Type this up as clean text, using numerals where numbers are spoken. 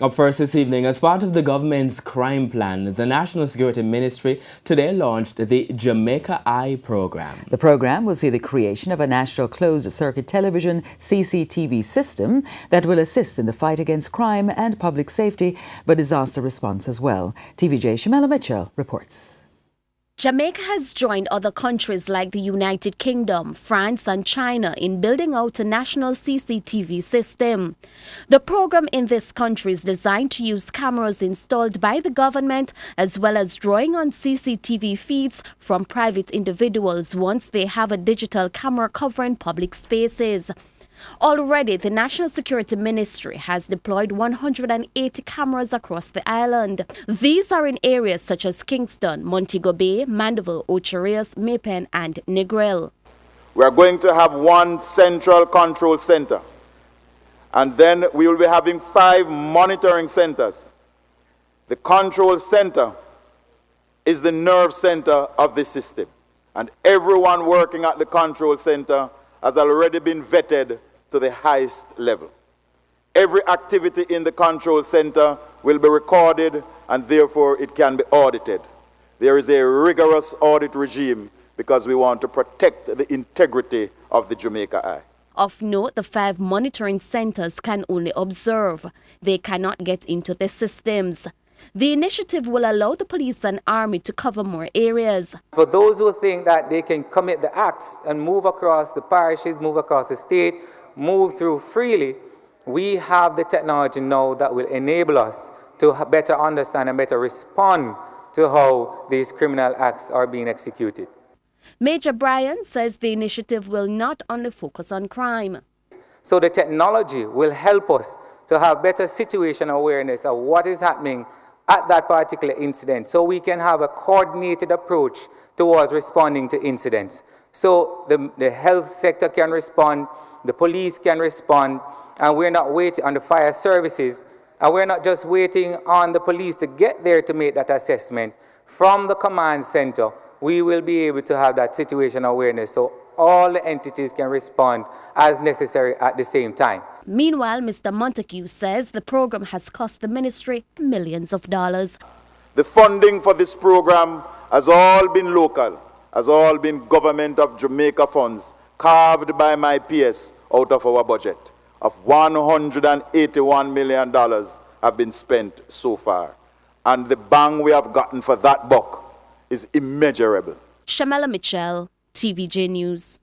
Up first this evening, as part of the government's crime plan, the National Security Ministry today launched the Jamaica Eye program. The program will see the creation of a national closed-circuit television CCTV system that will assist in the fight against crime and public safety, but disaster response as well. TVJ Shamela Mitchell reports. Jamaica has joined other countries like the United Kingdom, France and China in building out a national CCTV system. The program in this country is designed to use cameras installed by the government as well as drawing on CCTV feeds from private individuals once they have a digital camera covering public spaces. Already, the National Security Ministry has deployed 180 cameras across the island. These are in areas such as Kingston, Montego Bay, Mandeville, Ocherias, Maypen and Negril. We are going to have one central control center, and then we will be having 5 monitoring centers. The control center is the nerve center of the system, and everyone working at the control center has already been vetted to the highest level. Every activity in the control center will be recorded and therefore it can be audited. There is a rigorous audit regime because we want to protect the integrity of the Jamaica Eye. Of note, the 5 monitoring centers can only observe. They cannot get into the systems. The initiative will allow the police and army to cover more areas. For those who think that they can commit the acts and move across the parishes, move across the state, move through freely, we have the technology now that will enable us to better understand and better respond to how these criminal acts are being executed. Major Bryan says the initiative will not only focus on crime. So the technology will help us to have better situation awareness of what is happening at that particular incident, so we can have a coordinated approach towards responding to incidents. So the health sector can respond, the police can respond, and we're not waiting on the fire services, and we're not just waiting on the police to get there to make that assessment. From the command center, we will be able to have that situation awareness so all the entities can respond as necessary at the same time. Meanwhile, Mr. Montague says the program has cost the ministry millions of dollars. The funding for this program has all been local, has all been government of Jamaica funds carved by my PS out of our budget of $181 million have been spent so far. And the bang we have gotten for that buck is immeasurable. Shamela Mitchell, TVJ News.